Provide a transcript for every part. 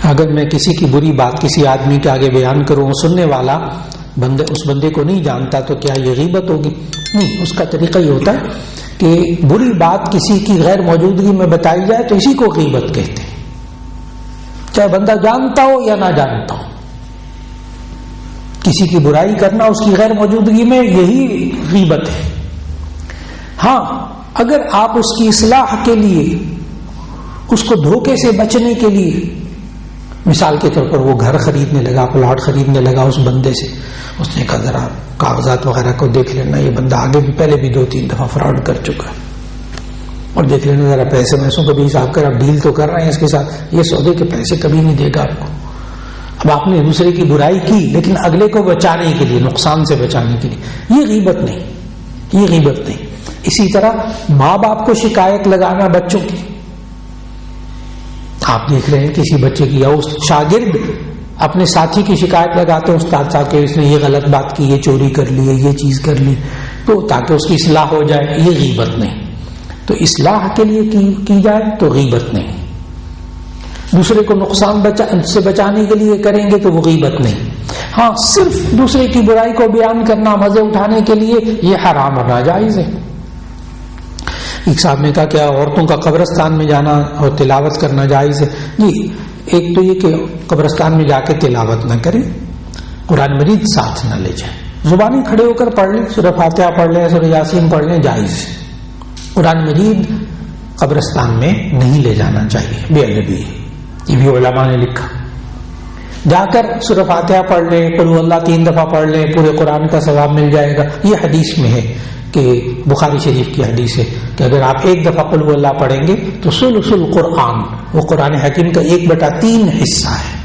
اگر میں کسی کی بری بات کسی آدمی کے آگے بیان کروں، سننے والا اس بندے کو نہیں جانتا، تو کیا یہ غیبت ہوگی؟ نہیں، اس کا طریقہ یہ ہوتا ہے کہ بری بات کسی کی غیر موجودگی میں بتائی جائے تو اسی کو غیبت کہتے ہیں، چاہے بندہ جانتا ہو یا نہ جانتا ہو۔ کسی کی برائی کرنا اس کی غیر موجودگی میں، یہی غیبت ہے۔ ہاں، اگر آپ اس کی اصلاح کے لیے، اس کو دھوکے سے بچنے کے لیے، مثال کے طور پر وہ گھر خریدنے لگا، پلاٹ خریدنے لگا اس بندے سے، اس نے کہا ذرا کاغذات وغیرہ کو دیکھ لینا، یہ بندہ آگے بھی پہلے بھی 2-3 دفعہ فراڈ کر چکا ہے، اور دیکھ لینا ذرا پیسے ویسوں کا بھی حساب کر، آپ ڈیل تو کر رہے ہیں اس کے ساتھ، یہ سودے کے پیسے کبھی نہیں دے گا آپ کو۔ اب آپ نے دوسرے کی برائی کی لیکن اگلے کو بچانے کے لیے، نقصان سے بچانے کے لیے، یہ غیبت نہیں، یہ غیبت نہیں۔ اسی طرح ماں باپ کو شکایت لگانا بچوں کی، آپ دیکھ رہے ہیں کسی بچے کی یا اس شاگرد اپنے ساتھی کی شکایت لگاتے ہیں استاد صاحب کہ اس نے یہ غلط بات کی، یہ چوری کر لی ہے، یہ چیز کر لی، تو تاکہ اس کی اصلاح ہو جائے، یہ غیبت نہیں۔ تو اصلاح کے لیے کی جائے تو غیبت نہیں، دوسرے کو نقصان سے بچانے کے لیے کریں گے تو وہ غیبت نہیں۔ ہاں، صرف دوسرے کی برائی کو بیان کرنا مزے اٹھانے کے لیے، یہ حرام اور ناجائز ہے۔ ایک صاحب نے کہا کیا عورتوں کا قبرستان میں جانا اور تلاوت کرنا جائز ہے؟ جی، ایک تو یہ کہ قبرستان میں جا کے تلاوت نہ کریں، قرآن مجید ساتھ نہ لے جائیں، زبانی کھڑے ہو کر پڑھ لیں، سورہ فاتحہ پڑھ لیں، سورہ یاسین پڑھ لیں، جائز ہے۔ قرآن مجید قبرستان میں نہیں لے جانا چاہیے، بے ادبی ہے، یہ بھی علماء نے لکھا۔ جا کر سورہ فاتحہ پڑھ لیں، قل هو اللہ 3 دفعہ پڑھ لیں، پورے قرآن کا ثواب مل جائے گا۔ یہ حدیث میں ہے کہ بخاری شریف کی حدیث ہے کہ اگر آپ 1 دفعہ قل هو اللہ پڑھیں گے تو ثلث القرآن، وہ قرآن حکیم کا 1/3 حصہ ہے،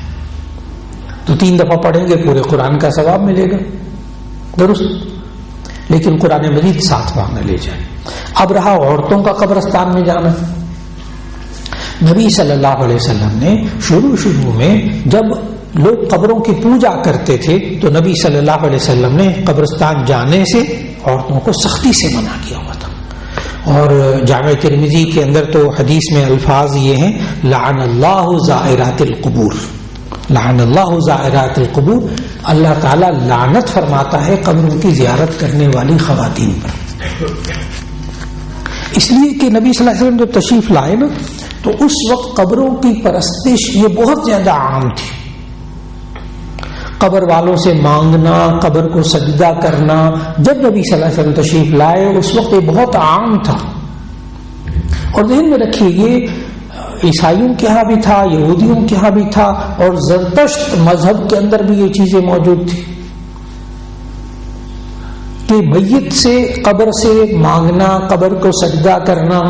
تو 3 دفعہ پڑھیں گے پورے قرآن کا ثواب ملے گا، درست۔ لیکن قرآن مجید ساتھ وہاں نہ لے جائیں۔ اب رہا عورتوں کا قبرستان میں جانا، نبی صلی اللہ علیہ وسلم نے شروع میں جب لوگ قبروں کی پوجا کرتے تھے تو نبی صلی اللہ علیہ وسلم نے قبرستان جانے سے عورتوں کو سختی سے منع کیا ہوا تھا۔ اور جامع ترمذی کے اندر تو حدیث میں الفاظ یہ ہیں، لعن اللہ زائرات القبور، لعن اللہ زائرات القبور، اللہ تعالیٰ لعنت فرماتا ہے قبروں کی زیارت کرنے والی خواتین پر۔ اس لیے کہ نبی صلی اللہ علیہ وسلم جب تشریف لائے نا تو اس وقت قبروں کی پرستش یہ بہت زیادہ عام تھی، قبر والوں سے مانگنا، قبر کو سجدہ کرنا۔ جب نبی صلی اللہ علیہ وسلم تشریف لائے اس وقت یہ بہت عام تھا، اور ذہن میں رکھیے یہ عیسائیوں کے ہاں بھی تھا، یہودیوں کے ہاں بھی تھا، اور زرتشت مذہب کے اندر بھی یہ چیزیں موجود تھی کہ میت سے، قبر سے مانگنا، قبر کو سجدہ کرنا،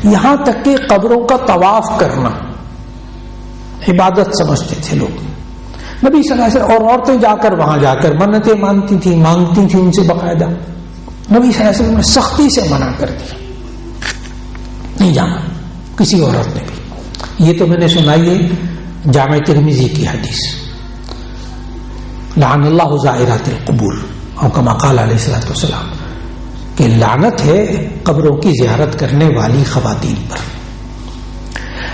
یہاں تک کہ قبروں کا طواف کرنا عبادت سمجھتے تھے لوگ۔ نبی صلی اللہ علیہ وسلم اور عورتیں جا کر وہاں جا کر منتیں مانگتی تھیں ان سے باقاعدہ، نبی صلی اللہ علیہ وسلم نے سختی سے منع کر دیا، نہیں جانا کسی عورت نے بھی۔ یہ تو میں نے سنائی ہے جامع ترمذی کی حدیث، لعن اللہ زائرات القبور، اور کما قال علیہ الصلوۃ والسلام کہ لعنت ہے قبروں کی زیارت کرنے والی خواتین پر۔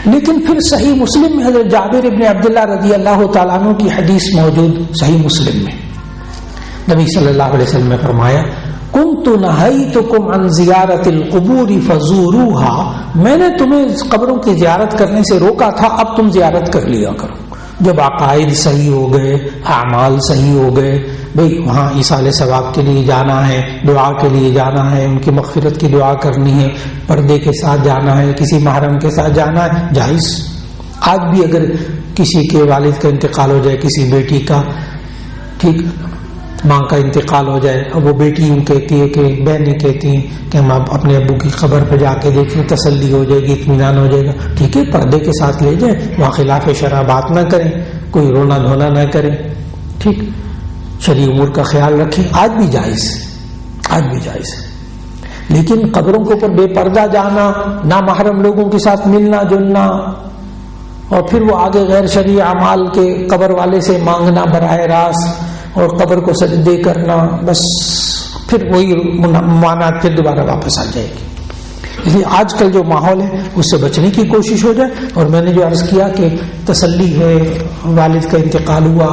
لیکن پھر صحیح مسلم میں حضرت جابر ابن عبداللہ رضی اللہ تعالیٰ عنہ کی حدیث موجود صحیح مسلم میں، نبی صلی اللہ علیہ وسلم نے فرمایا کنت نہیتکم عن زیارت القبور فزوروها، میں نے تمہیں قبروں کی زیارت کرنے سے روکا تھا، اب تم زیارت کر لیا کرو۔ جب عقائد صحیح ہو گئے، اعمال صحیح ہو گئے، بھئی وہاں ایصال ثواب کے لیے جانا ہے، دعا کے لیے جانا ہے، ان کی مغفرت کی دعا کرنی ہے، پردے کے ساتھ جانا ہے، کسی محرم کے ساتھ جانا ہے، جائز۔ آج بھی اگر کسی کے والد کا انتقال ہو جائے، کسی بیٹی کا، ٹھیک، ماں کا انتقال ہو جائے، اب وہ بیٹی یوں کہتی ہے کہ بہنیں کہتی ہیں کہ ہم اپنے ابو کی قبر پہ جا کے دیکھیں، تسلی ہو جائے گی، اطمینان ہو جائے گا، ٹھیک ہے، پردے کے ساتھ لے جائیں، وہاں خلاف شرع بات نہ کریں، کوئی رونا دھونا نہ کریں، ٹھیک، شرعی امور کا خیال رکھیں، آج بھی جائز، آج بھی جائز ہے۔ لیکن قبروں کے اوپر بے پردہ جانا، نامحرم لوگوں کے ساتھ ملنا جلنا، اور پھر وہ آگے غیر شرعی اعمال کے قبر والے سے مانگنا براہ راست، اور قبر کو سجدے کرنا، بس پھر وہی ممانعت پھر دوبارہ واپس آ جائے گی۔ اس لیے آج کل جو ماحول ہے اس سے بچنے کی کوشش ہو جائے. اور میں نے جو عرض کیا کہ تسلی ہے، والد کا انتقال ہوا،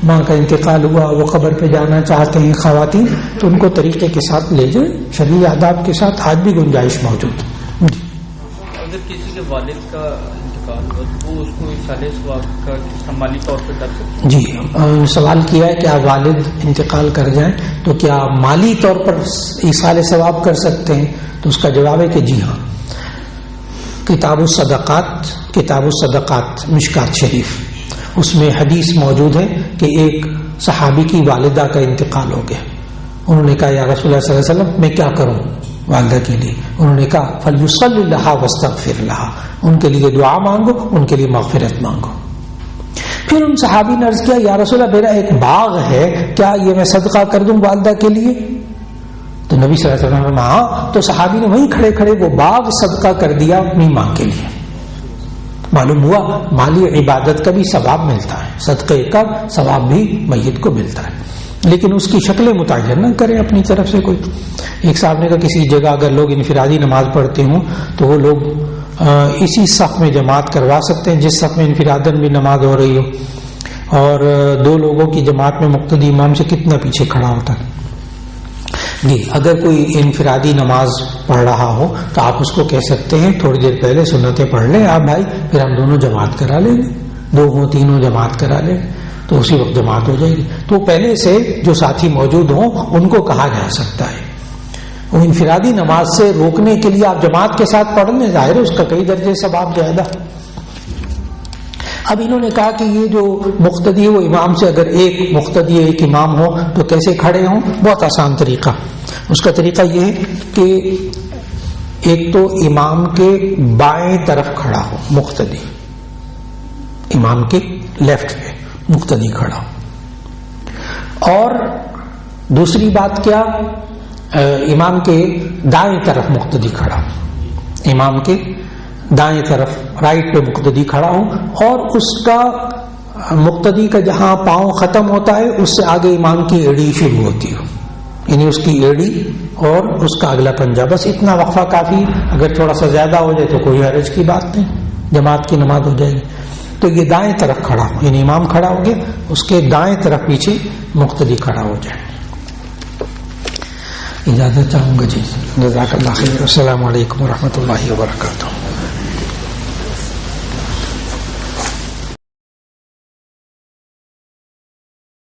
ماں کا انتقال ہوا، وہ قبر پہ جانا چاہتے ہیں خواتین، تو ان کو طریقے کے ساتھ لے جائیں، شرعی آداب کے ساتھ. آج بھی گنجائش موجود ہے. جی اگر کسی کے والد کا انتقال ہو تو وہ اس کو ایصال ثواب کا مالی طور پہ کر سکتے ہیں؟ جی سوال کیا ہے کہ آپ والد انتقال کر جائیں تو کیا مالی طور پر ایصال ثواب کر سکتے ہیں؟ تو اس کا جواب ہے کہ جی ہاں. کتاب الصدقات مشکات شریف، اس میں حدیث موجود ہے کہ ایک صحابی کی والدہ کا انتقال ہو گیا. انہوں نے کہا یا رسول اللہ صلی اللہ علیہ وسلم میں کیا کروں والدہ کے لیے؟ انہوں نے کہا فَلْيُصَلِّ لَهَا وَاسْتَغْفِرْ لَهَا، ان کے لیے دعا مانگو، ان کے لیے مغفرت مانگو. پھر ان صحابی نے عرض کیا یا رسول اللہ میرا ایک باغ ہے، کیا یہ میں صدقہ کر دوں والدہ کے لیے؟ تو نبی صلی اللہ علیہ وسلم نے ہاں. تو صحابی نے وہیں کھڑے کھڑے وہ باغ صدقہ کر دیا اپنی ماں کے لیے. معلوم ہوا مالی عبادت کا بھی ثواب ملتا ہے، صدقے کا ثواب بھی میت کو ملتا ہے، لیکن اس کی شکلیں متعین نہ کریں اپنی طرف سے کوئی. ایک صاحب نے کہا کسی جگہ اگر لوگ انفرادی نماز پڑھتے ہوں تو وہ لوگ اسی صف میں جماعت کروا سکتے ہیں جس صف میں انفرادن بھی نماز ہو رہی ہو، اور دو لوگوں کی جماعت میں مقتدی امام سے کتنا پیچھے کھڑا ہوتا ہے. جی اگر کوئی انفرادی نماز پڑھ رہا ہو تو آپ اس کو کہہ سکتے ہیں تھوڑی دیر پہلے سنتیں پڑھ لیں آپ بھائی، پھر ہم دونوں جماعت کرا لیں گے، دو ہوں تینوں جماعت کرا لیں تو اسی وقت جماعت ہو جائے گی. تو پہلے سے جو ساتھی موجود ہوں ان کو کہا جا سکتا ہے. وہ انفرادی نماز سے روکنے کے لیے آپ جماعت کے ساتھ پڑھ لیں، ظاہر ہے اس کا کئی درجے ثواب زیادہ. اب انہوں نے کہا کہ یہ جو مقتدی وہ امام سے اگر ایک مقتدی ایک امام ہو تو کیسے کھڑے ہوں؟ بہت آسان طریقہ. اس کا طریقہ یہ ہے کہ ایک تو امام کے بائیں طرف کھڑا ہو مقتدی، امام کے لیفٹ پہ مقتدی کھڑا ہو، اور دوسری بات کیا امام کے دائیں طرف مقتدی کھڑا ہو، امام کے دائیں طرف رائٹ پہ مقتدی کھڑا ہو، اور اس کا مقتدی کا جہاں پاؤں ختم ہوتا ہے اس سے آگے امام کی ایڑی شروع ہوتی ہو، یعنی اس کی ایڑی اور اس کا اگلا پنجہ، بس اتنا وقفہ کافی. اگر تھوڑا سا زیادہ ہو جائے تو کوئی حرج کی بات نہیں، جماعت کی نماز ہو جائے گی. تو یہ دائیں طرف کھڑا ہو، یعنی امام کھڑا ہو گیا اس کے دائیں طرف پیچھے مقتدی کھڑا ہو جائے. اجازت چاہوں گا جی. جزاک اللہ خیر. السلام علیکم ورحمۃ اللہ وبرکاتہ.